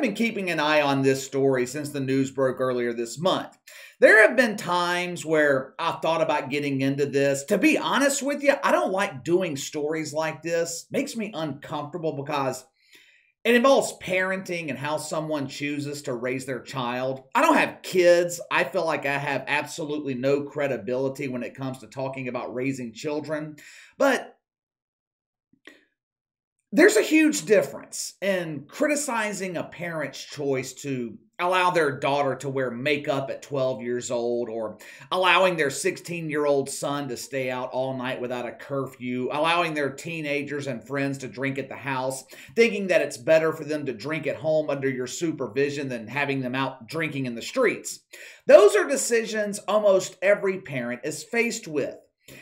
been keeping an eye on this story since the news broke earlier this month. There have been times where I've thought about getting into this. To be honest with you, I don't like doing stories like this. It makes me uncomfortable because it involves parenting and how someone chooses to raise their child. I don't have kids. I feel like I have absolutely no credibility when it comes to talking about raising children. But there's a huge difference in criticizing a parent's choice to allow their daughter to wear makeup at 12 years old, or allowing their 16-year-old son to stay out all night without a curfew, allowing their teenagers and friends to drink at the house, thinking that it's better for them to drink at home under your supervision than having them out drinking in the streets. Those are decisions almost every parent is faced with.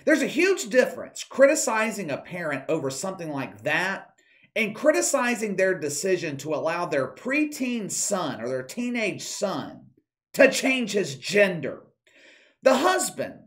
There's a huge difference criticizing a parent over something like that and criticizing their decision to allow their preteen son or their teenage son to change his gender. The husband's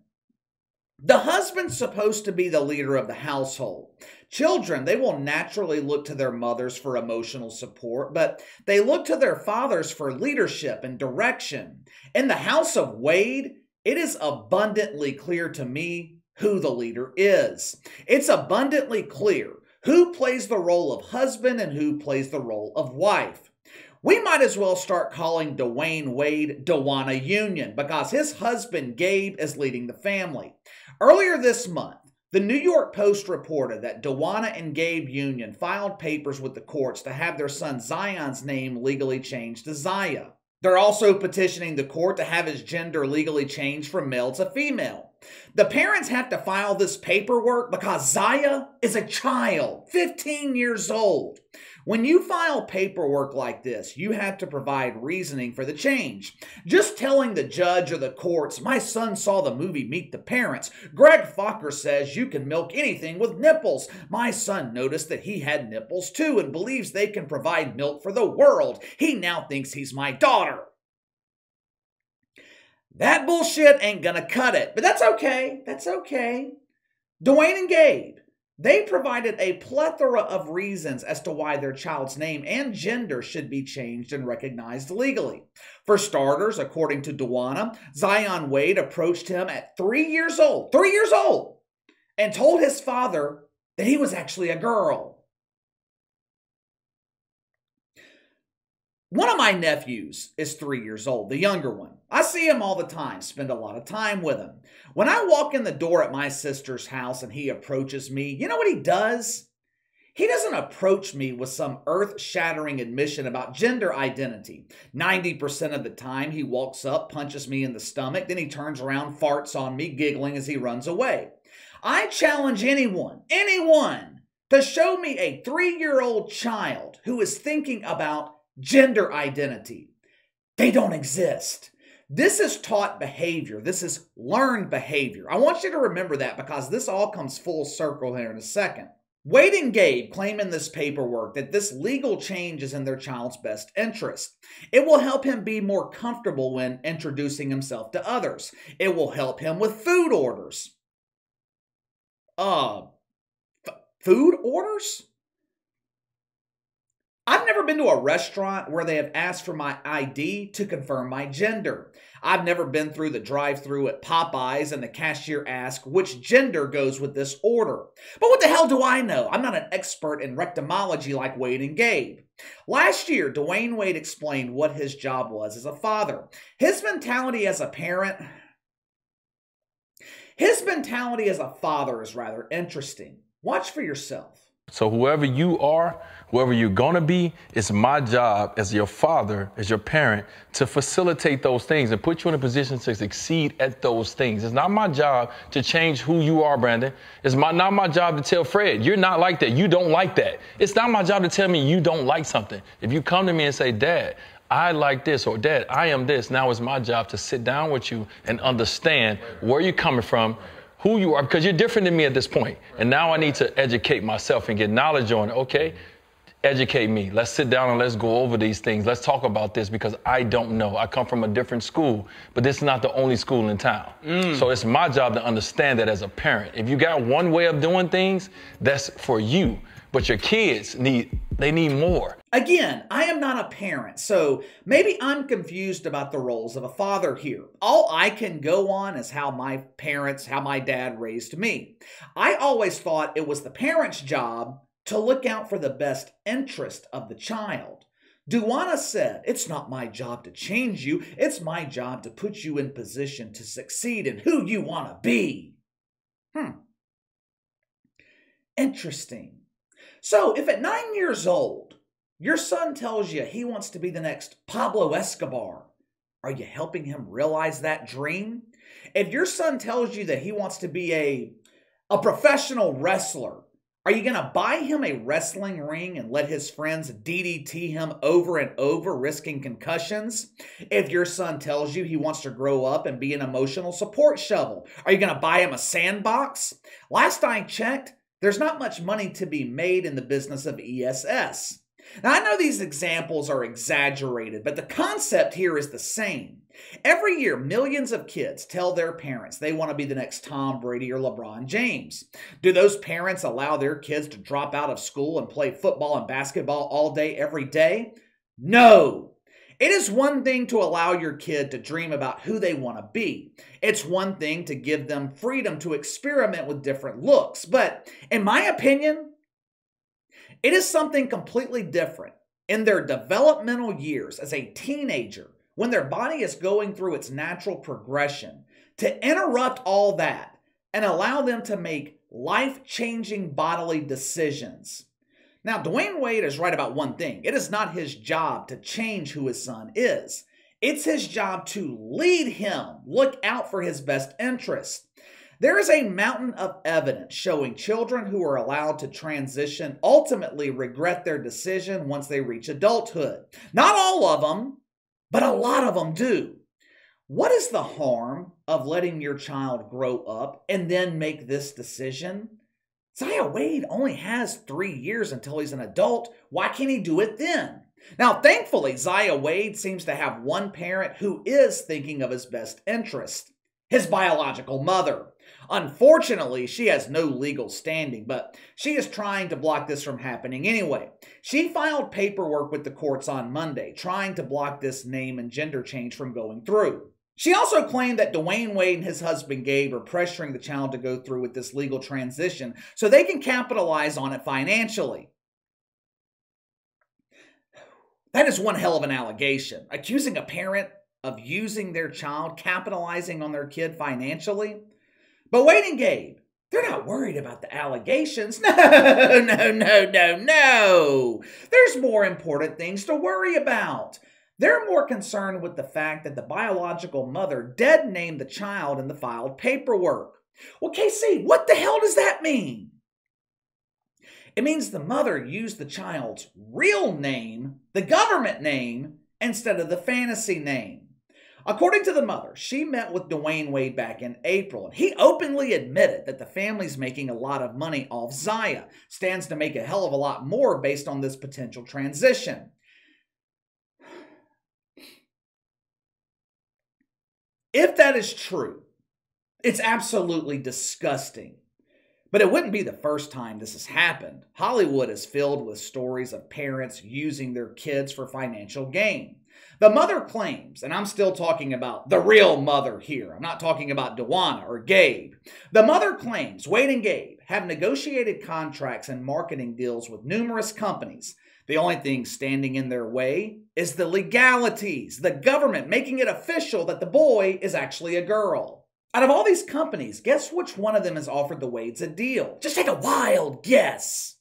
supposed to be the leader of the household. Children, they will naturally look to their mothers for emotional support, but they look to their fathers for leadership and direction. In the house of Wade, it is abundantly clear to me who the leader is. It's abundantly clear who plays the role of husband and who plays the role of wife. We might as well start calling Dwyane Wade Dwyane Union because his husband Gabe is leading the family. Earlier this month, the New York Post reported that Dwyane and Gabe Union filed papers with the courts to have their son Zion's name legally changed to Zaya. They're also petitioning the court to have his gender legally changed from male to female. The parents have to file this paperwork because Zaya is a child, 15 years old. When you file paperwork like this, you have to provide reasoning for the change. Just telling the judge or the courts, my son saw the movie Meet the Parents. Greg Fokker says you can milk anything with nipples. My son noticed that he had nipples too and believes they can provide milk for the world. He now thinks he's my daughter. That bullshit ain't gonna cut it, but that's okay. That's okay. Dwyane and Gabe, they provided a plethora of reasons as to why their child's name and gender should be changed and recognized legally. For starters, according to Dwyane, Zaya Wade approached him at 3 years old, and told his father that he was actually a girl. One of my nephews is 3 years old, the younger one. I see him all the time, spend a lot of time with him. When I walk in the door at my sister's house and he approaches me, you know what he does? He doesn't approach me with some earth-shattering admission about gender identity. 90% of the time, he walks up, punches me in the stomach, then he turns around, farts on me, giggling as he runs away. I challenge anyone, to show me a 3-year-old child who is thinking about gender identity. They don't exist. This is taught behavior. This is learned behavior. I want you to remember that because this all comes full circle here in a second. Wade and Gabe claim in this paperwork that this legal change is in their child's best interest. It will help him be more comfortable when introducing himself to others. It will help him with food orders. Food orders? I've never been to a restaurant where they have asked for my ID to confirm my gender. I've never been through the drive-thru at Popeyes and the cashier asks which gender goes with this order. But what the hell do I know? I'm not an expert in rectomology like Wade and Gabe. Last year, Dwyane Wade explained what his job was as a father. His mentality as a father is rather interesting. Watch for yourself. So whoever you are, whoever you're going to be, it's my job as your father, as your parent, to facilitate those things and put you in a position to succeed at those things. It's not my job to change who you are, Brandon. It's not my job to tell Fred, you're not like that. You don't like that. It's not my job to tell me you don't like something. If you come to me and say, Dad, I like this, or Dad, I am this, now it's my job to sit down with you and understand where you're coming from, who you are, because you're different than me at this point. And now I need to educate myself and get knowledge on it. Okay, educate me. Let's sit down and let's go over these things. Let's talk about this because I don't know. I come from a different school, but this is not the only school in town. So it's my job to understand that as a parent. If you got one way of doing things, that's for you. But your kids need more. Again, I am not a parent, so maybe I'm confused about the roles of a father here. All I can go on is how my dad raised me. I always thought it was the parent's job to look out for the best interest of the child. Dwyane said, "It's not my job to change you, it's my job to put you in position to succeed in who you want to be." Interesting. So, if at 9 years old, your son tells you he wants to be the next Pablo Escobar, are you helping him realize that dream? If your son tells you that he wants to be a professional wrestler, are you going to buy him a wrestling ring and let his friends DDT him over and over, risking concussions? If your son tells you he wants to grow up and be an emotional support shovel, are you going to buy him a sandbox? Last I checked, there's not much money to be made in the business of ESS. Now, I know these examples are exaggerated, but the concept here is the same. Every year, millions of kids tell their parents they want to be the next Tom Brady or LeBron James. Do those parents allow their kids to drop out of school and play football and basketball all day, every day? No. It is one thing to allow your kid to dream about who they want to be. It's one thing to give them freedom to experiment with different looks. But in my opinion, it is something completely different in their developmental years as a teenager, when their body is going through its natural progression, to interrupt all that and allow them to make life-changing bodily decisions. Now, Dwyane Wade is right about one thing. It is not his job to change who his son is. It's his job to lead him, look out for his best interests. There is a mountain of evidence showing children who are allowed to transition ultimately regret their decision once they reach adulthood. Not all of them, but a lot of them do. What is the harm of letting your child grow up and then make this decision? Zaya Wade only has 3 years until he's an adult. Why can't he do it then? Now, thankfully, Zaya Wade seems to have one parent who is thinking of his best interest, his biological mother. Unfortunately, she has no legal standing, but she is trying to block this from happening anyway. She filed paperwork with the courts on Monday, trying to block this name and gender change from going through. She also claimed that Dwyane Wade and his husband Gabe are pressuring the child to go through with this legal transition so they can capitalize on it financially. That is one hell of an allegation. Accusing a parent of using their child, capitalizing on their kid financially. But Wade and Gabe, they're not worried about the allegations. No. There's more important things to worry about. They're more concerned with the fact that the biological mother dead named the child in the filed paperwork. Well, KC, what the hell does that mean? It means the mother used the child's real name, the government name, instead of the fantasy name. According to the mother, she met with Dwyane Wade back in April, and he openly admitted that the family's making a lot of money off Zaya, stands to make a hell of a lot more based on this potential transition. If that is true, it's absolutely disgusting. But it wouldn't be the first time this has happened. Hollywood is filled with stories of parents using their kids for financial gain. The mother claims, and I'm still talking about the real mother here. I'm not talking about Dwyane or Gabe. The mother claims Wade and Gabe have negotiated contracts and marketing deals with numerous companies. The only thing standing in their way is the legalities, the government making it official that the boy is actually a girl. Out of all these companies, guess which one of them has offered the Wades a deal? Just take a wild guess.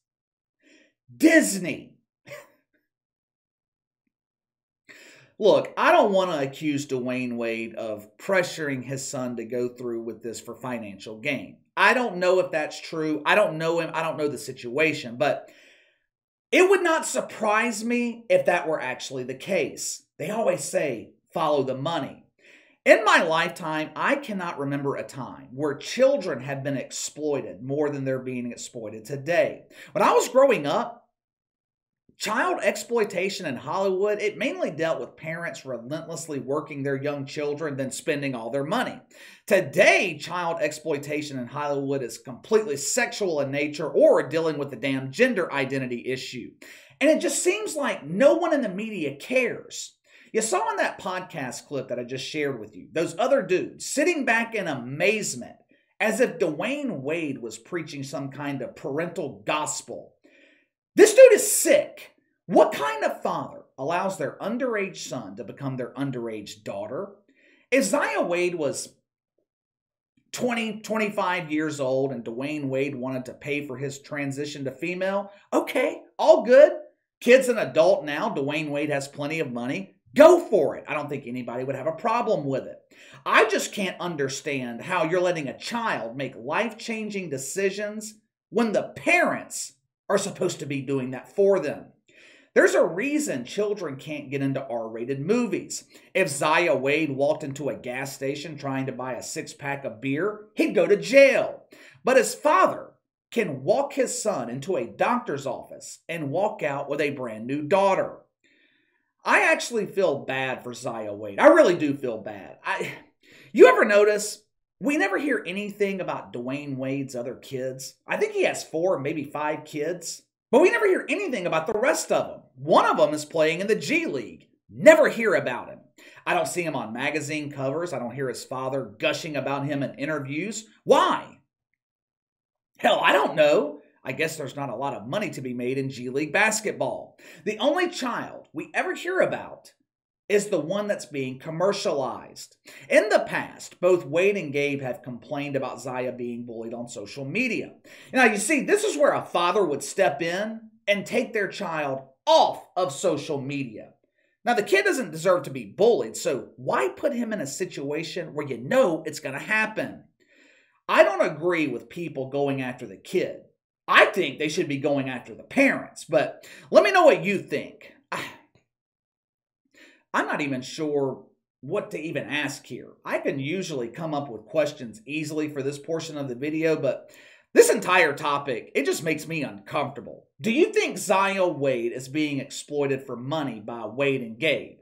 Disney. Look, I don't want to accuse Dwyane Wade of pressuring his son to go through with this for financial gain. I don't know if that's true. I don't know him. I don't know the situation, but it would not surprise me if that were actually the case. They always say, follow the money. In my lifetime, I cannot remember a time where children have been exploited more than they're being exploited today. When I was growing up, child exploitation in Hollywood, it mainly dealt with parents relentlessly working their young children, then spending all their money. Today, child exploitation in Hollywood is completely sexual in nature or dealing with the damn gender identity issue. And it just seems like no one in the media cares. You saw in that podcast clip that I just shared with you, those other dudes sitting back in amazement as if Dwyane Wade was preaching some kind of parental gospel. This dude is sick. What kind of father allows their underage son to become their underage daughter? If Zaya Wade was 20, 25 years old and Dwyane Wade wanted to pay for his transition to female, okay, all good. Kid's an adult now. Dwyane Wade has plenty of money. Go for it. I don't think anybody would have a problem with it. I just can't understand how you're letting a child make life-changing decisions when the parents are supposed to be doing that for them. There's a reason children can't get into R-rated movies. If Zaya Wade walked into a gas station trying to buy a six-pack of beer, he'd go to jail. But his father can walk his son into a doctor's office and walk out with a brand new daughter. I actually feel bad for Zaya Wade. I really do feel bad. You ever notice we never hear anything about Dwyane Wade's other kids? I think he has 4, maybe 5 kids. But we never hear anything about the rest of them. One of them is playing in the G League. Never hear about him. I don't see him on magazine covers. I don't hear his father gushing about him in interviews. Why? Hell, I don't know. I guess there's not a lot of money to be made in G League basketball. The only child we ever hear about is the one that's being commercialized. In the past, both Wade and Gabe have complained about Zaya being bullied on social media. Now, you see, this is where a father would step in and take their child off of social media. Now, the kid doesn't deserve to be bullied, so why put him in a situation where you know it's going to happen? I don't agree with people going after the kid. I think they should be going after the parents, but let me know what you think. I'm not even sure what to even ask here. I can usually come up with questions easily for this portion of the video, but this entire topic, it just makes me uncomfortable. Do you think Zaya Wade is being exploited for money by Wade and Gabe?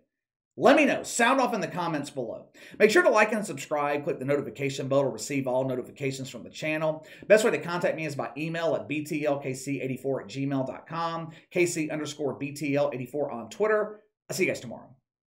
Let me know. Sound off in the comments below. Make sure to like and subscribe. Click the notification bell to receive all notifications from the channel. Best way to contact me is by email at btlkc84@gmail.com, KC_BTL84 on Twitter. I'll see you guys tomorrow.